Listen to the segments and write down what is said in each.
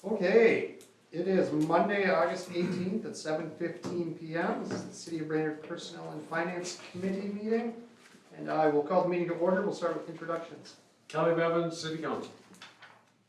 Okay, it is Monday, August 18th at 7:15 PM. This is the City of Brainerd Personnel and Finance Committee meeting. And I will call the meeting to order. We'll start with introductions. Kelly Bevins, City Council.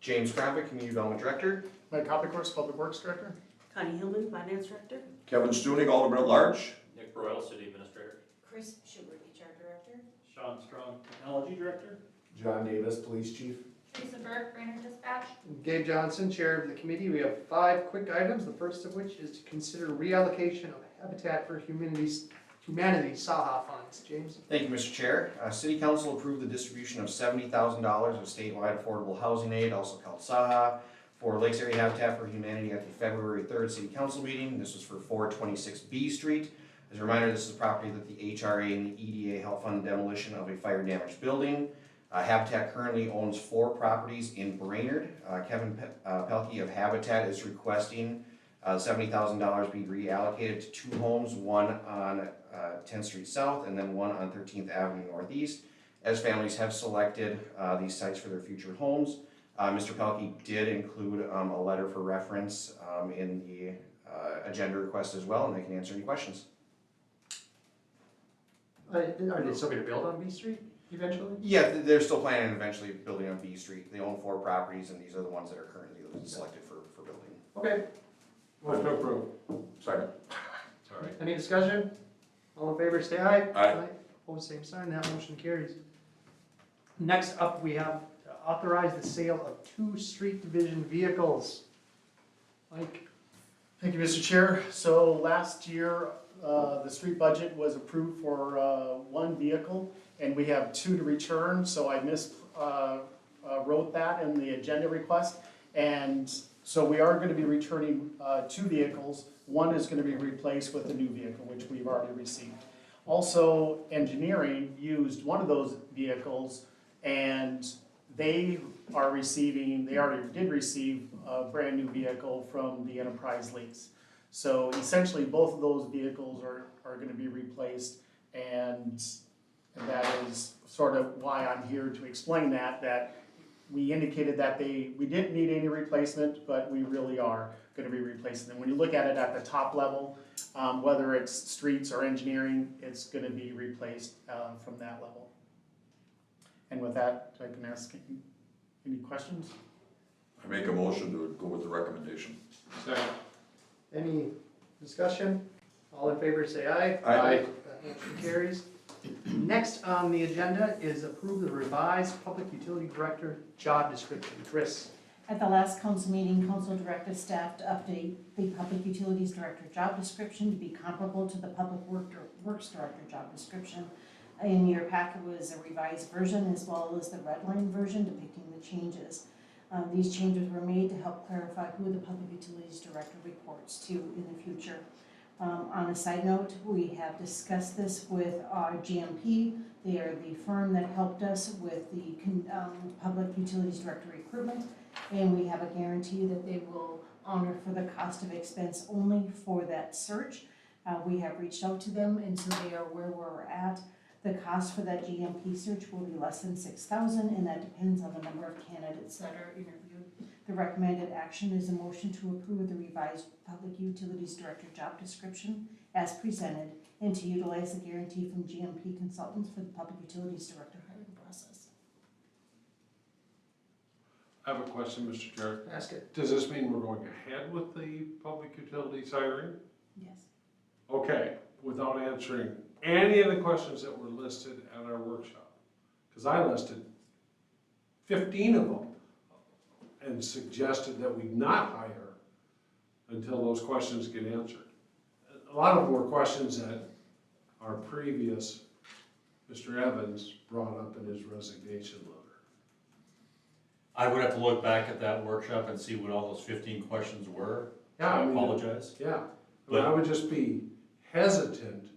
James Kravik, Community Development Director. Mike Hoppencourse, Public Works Director. Connie Hillman, Finance Director. Kevin Stunig, Alderman at Large. Nick Broyle, City Administrator. Chris Schubert, HR Director. Sean Strong, Technology Director. John Davis, Police Chief. Teresa Burke, Brainerd Dispatch. Gabe Johnson, Chair of the committee. We have 5 quick items, the first of which is to consider reallocation of Habitat for Humanity's SAHA funds. James? Thank you, Mr. Chair. City Council approved the distribution of $70,000 of statewide affordable housing aid, also called SAHA, for Lakes Area Habitat for Humanity at the February 3rd City Council meeting. This was for 426 B Street. As a reminder, this is a property that the HRA and the EDA helped fund demolition of a fire damaged building. Habitat currently owns 4 properties in Brainerd. Kevin Pelkey of Habitat is requesting $70,000 be reallocated to 2 homes, one on 10th Street South and then one on 13th Avenue Northeast, as families have selected these sites for their future homes. Mr. Pelkey did include a letter for reference in the agenda request as well, and I can answer any questions. Are they still going to build on B Street eventually? Yeah, they're still planning on eventually building on B Street. They own 4 properties, and these are the ones that are currently selected for building. Okay, Motion approved. Second. Sorry. any discussion? All in favor, say aye. Aye. Opposed, same sign. That motion carries. Next up, we have to authorize the sale of 2 street division vehicles. Mike? Thank you, Mr. Chair. So last year, the street budget was approved for 1 vehicle, and we have 2 to return, so I wrote that in the agenda request. And so we are gonna be returning 2 vehicles. 1 is gonna be replaced with a new vehicle, which we've already received. Also, engineering used 1 of those vehicles, and they already did receive a brand new vehicle from the enterprise lease. So essentially, both of those vehicles are gonna be replaced, and that is sort of why I'm here to explain that we indicated that we didn't need any replacement, but we really are gonna be replacing them. When you look at it at the top level, whether it's streets or engineering, it's gonna be replaced from that level. And with that, I can ask any questions? I make a motion to go with the recommendation. Second. Any discussion? All in favor, say aye. Aye. That motion carries. Next on the agenda is approve the revised Public Utility Director job description. Chris? At the last council meeting, council directed staff to update the Public Utilities Director job description to be comparable to the Public Works Director job description. In your packet was a revised version as well as the red line version depicting the changes. These changes were made to help clarify who the Public Utilities Director reports to in the future. On a side note, we have discussed this with our GMP. They are the firm that helped us with the Public Utilities Director recruitment, and we have a guarantee that they will honor for the cost of expense only for that search. We have reached out to them, and so they are where we're at. The cost for that GMP search will be less than $6,000, and that depends on the number of candidates that are interviewed. The recommended action is a motion to approve the revised Public Utilities Director job description as presented, and to utilize the guarantee from GMP Consultants for the Public Utilities Director hiring process. I have a question, Mr. Chair. Ask it. Does this mean we're going ahead with the public utilities hiring? Yes. Okay, without answering any of the questions that were listed at our workshop, because I listed 15 of them and suggested that we not hire until those questions get answered. A lot of them were questions that our previous Mr. Evans brought up in his resignation letter. I would have to look back at that workshop and see what all those 15 questions were. Yeah, I I mean, apologize. yeah, but I would just be hesitant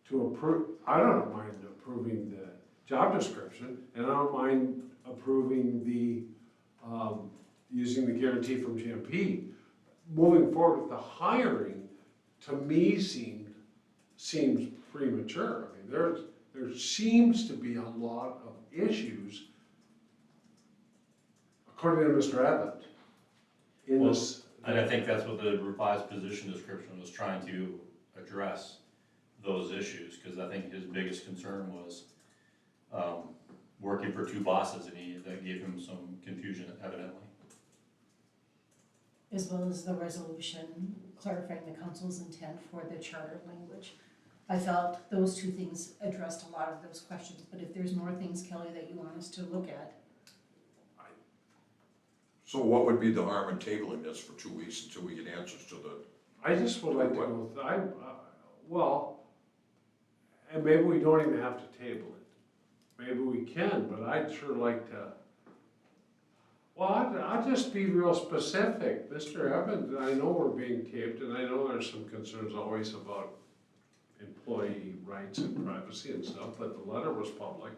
to approve. I don't mind approving the job description, and I don't mind approving the using the guarantee from GMP. Moving forward with the hiring, to me seems premature. I mean, there seems to be a lot of issues, according to Mr. Evans. in Well, this. And I think that's what the revised position description was trying to address, those issues, because I think his biggest concern was, working for two bosses, and that gave him some confusion evidently. As well as the resolution clarifying the council's intent for the charter language. I felt those two things addressed a lot of those questions, but if there's more things, Kelly, that you want us to look at, So what would be the harm in tabling this for 2 weeks until we get answers to the, I just would like to go with, well, and maybe we don't even have to table it. Maybe we can, but I'd sure like to, well, I'll just be real specific. Mr. Evans, I know we're being taped, and I know there's some concerns always about employee rights and privacy and stuff, but the letter was public.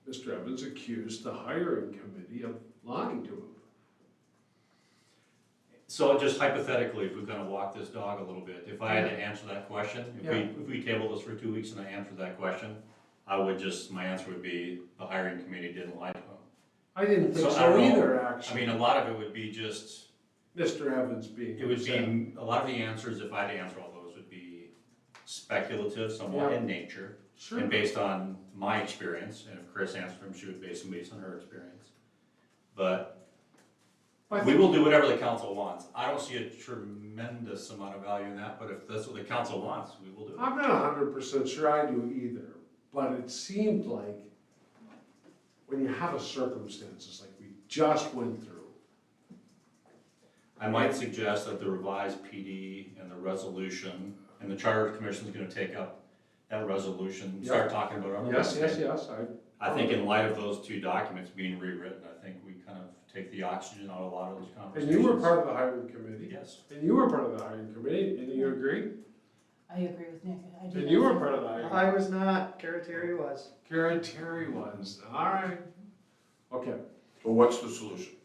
Mr. Evans accused the hiring committee of lying to him. So just hypothetically, if we're gonna walk this dog a little bit, if I had to answer that question, Yeah. if we table this for 2 weeks and I answered that question, my answer would be, the hiring committee didn't lie to him. I didn't think So I so don't know. either, I actually. mean, a lot of it would be just, Mr. Evans being it would upset. be, a lot of the answers, if I had to answer all those, would be speculative somewhat Yeah. in nature, Sure. and based on my experience, and if Chris answered them, she would base them based on her experience. But I we think- will do whatever the council wants. I don't see a tremendous amount of value in that, but if that's what the council wants, we will do it. I'm not 100% sure I do either, but it seemed like when you have a circumstances like we just went through. I might suggest that the revised PD and the resolution, and the charter commission is gonna take up that resolution, start talking about it. Yes, I think in light of those two documents being rewritten, I think we kind of take the oxygen out of a lot of those and conversations. you were part of the hiring committee. Yes. And you were part of the hiring committee, and you agree? I agree with Nick. I do And not you were think- part of the hiring. I was not, Kara Terry was. Karen Terry was, all right. Okay, so what's the solution?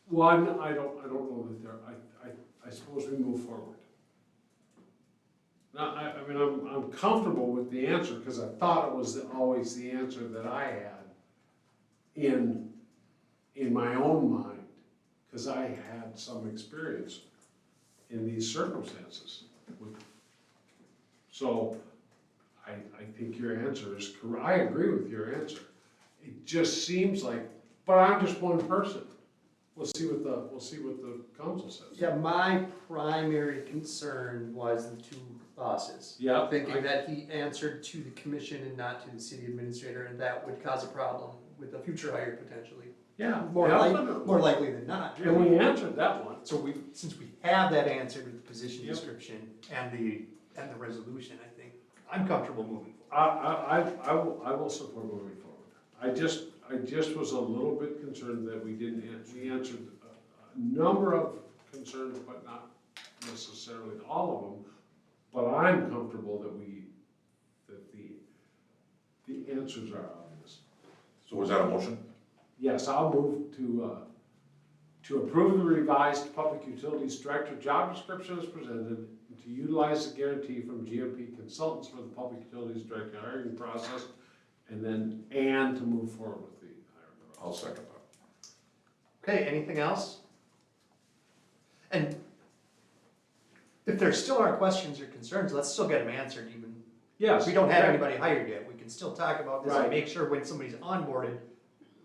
one, I don't know that there, I suppose we move forward. Now, I mean, I'm comfortable with the answer, because I thought it was always the answer that I had in my own mind, because I had some experience in these circumstances. So, I think your answer is correct. I agree with your answer. It just seems like, but I'm just one person. We'll see what the council says. Yeah, my primary concern was the two bosses. Yeah. Thinking that he answered to the commission and not to the city administrator, and that would cause a problem with a future hire potentially. Yeah, More definitely. likely than not. And we answered that one. So since we have that answer with the position Yep. description and the resolution, I think, I'm comfortable moving forward. I will support moving forward. I just was a little bit concerned that we answered a number of concerns, but not necessarily all of them. But I'm comfortable that the answers are obvious. So was that a motion? Yes, I'll move to approve the revised Public Utilities Director job description as presented, and to utilize the guarantee from GMP Consultants for the Public Utilities Director hiring process, and to move forward with the hiring process. I'll second that. Okay, anything else? And if there still are questions or concerns, let's still get them answered even. Yes. We don't have anybody hired yet, we can still talk about this and Right. make sure when somebody's onboarded,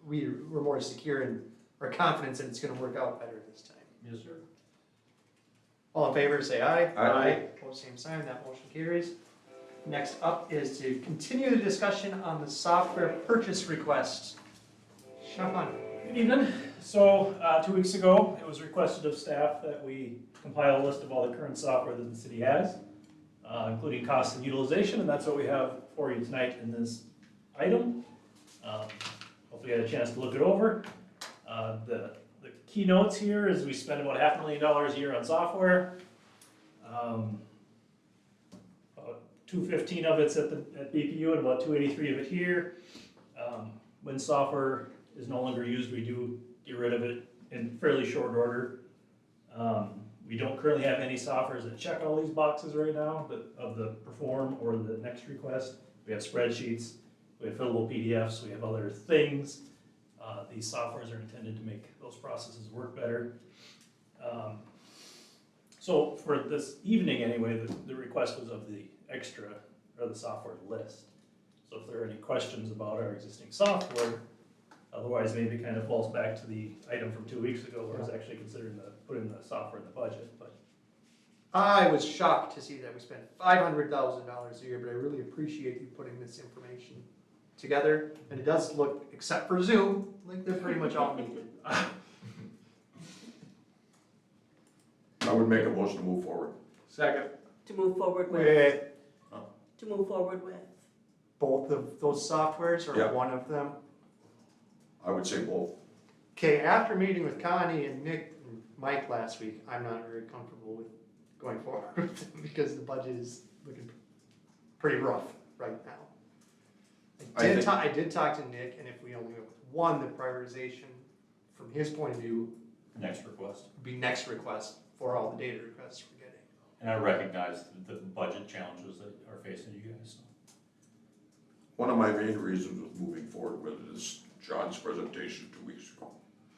we're more secure and are confident that it's gonna work out better this time. Yes, sir. All in favor, say aye. Aye. Opposed, same sign, that motion carries. Next up is to continue the discussion on the software purchase request. Sean, Good evening. So, 2 weeks ago, it was requested of staff that we compile a list of all the current software that the city has, including cost and utilization, and that's what we have for you tonight in this item. Hopefully you had a chance to look it over. The keynotes here is we spend about $500,000 a year on software. About $215 of it's at BPU and about $283 of it here. When software is no longer used, we do get rid of it in fairly short order. We don't currently have any softwares that check all these boxes right now, but of the perform or the next request. We have spreadsheets, we have fillable PDFs, we have other things These softwares are intended to make those processes work better. So for this evening anyway, the request was of the extra, or the software list. So if there are any questions about our existing software, otherwise maybe kind of falls back to the item from 2 weeks ago where I was actually considering putting the software in the budget, but. I was shocked to see that we spent $500,000 a year, but I really appreciate you putting this information together. And it does look, except for Zoom, like they're pretty much all needed. I would make a motion to move forward. Second. To move forward with, With to move forward with. both of those softwares or Yeah. one of them? I would say both. Okay, after meeting with Connie and Nick and Mike last week, I'm not very comfortable with going forward with them because the budget is looking pretty rough right now. I did talk to Nick, and if we only went with one, the prioritization from his point of view Next request. would be next request for all the data requests we're getting. And I recognize the budget challenges that are facing you guys. One of my main reasons with moving forward with it is John's presentation 2 weeks ago.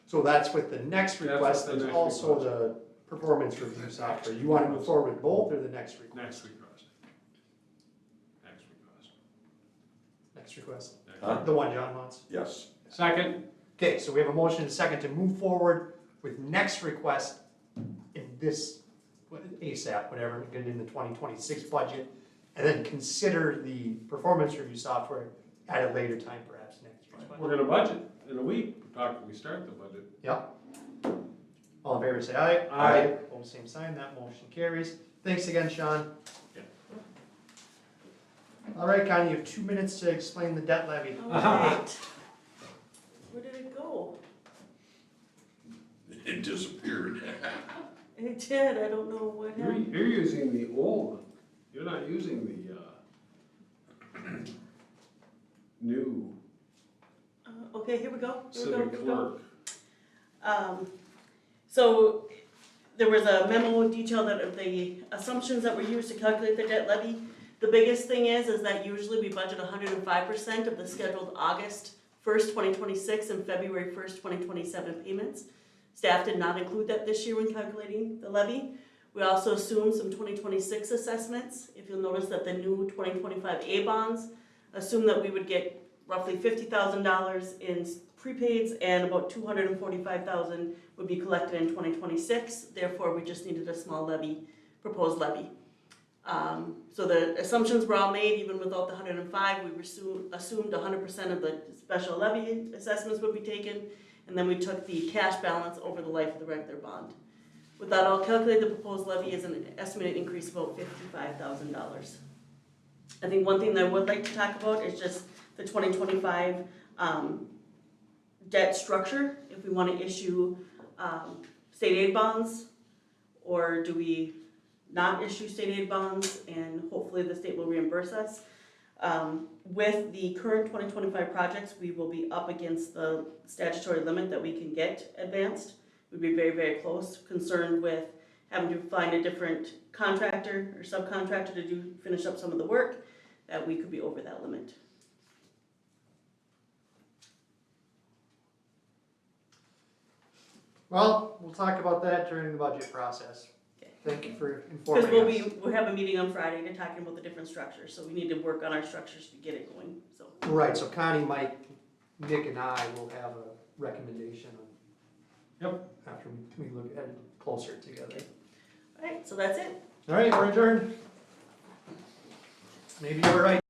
So that's with the next That's request, with the there's next also request. the performance review software. You want to move forward with both or the next request? Next request. Next request. Next request. Huh? The one John wants. Yes. Second. Okay, so we have a motion and a second to move forward with next request in this ASAP, whatever, get it in the 2026 budget, and then consider the performance review software at a later time, perhaps next year's budget. We're gonna budget in a week. We start the budget. Yep. All in favor, say aye. Aye. Opposed, same sign, that motion carries. Thanks again, Sean. Yeah. All right, Connie, you have 2 minutes to explain the debt levy. All right. Where did it go? It disappeared. It did, I don't know what happened. You're using the old one. You're not using the, new Okay, here we go. civic clerk. So there was a memo detail that of the assumptions that were used to calculate the debt levy. The biggest thing is that usually we budget 105% of the scheduled August 1st, 2026 and February 1st, 2027 payments. Staff did not include that this year when calculating the levy. We also assumed some 2026 assessments. If you'll notice that the new 2025 A bonds assume that we would get roughly $50,000 in prepaids and about $245,000 would be collected in 2026. Therefore, we just needed a small levy, proposed levy. So the assumptions were all made, even without the 105, we assumed 100% of the special levy assessments would be taken, and then we took the cash balance over the life of the regular bond. With that all calculated, the proposed levy is an estimated increase of about $55,000. I think one thing that I would like to talk about is just the 2025 debt structure. If we want to issue state aid bonds, or do we not issue state aid bonds and hopefully the state will reimburse us. With the current 2025 projects, we will be up against the statutory limit that we can get advanced. We'd be very, very close, concerned with having to find a different contractor or subcontractor to finish up some of the work, that we could be over that limit. Well, we'll talk about that during the budget process. Okay. Thank you for Because informing us. we'll have a meeting on Friday to talking about the different structures, so we need to work on our structures to get it going, so. Right, so Connie, Mike, Nick, and I will have a recommendation on. Yep. After we look at it closer together. All right, so that's it. All right, we're adjourned. Maybe you were right.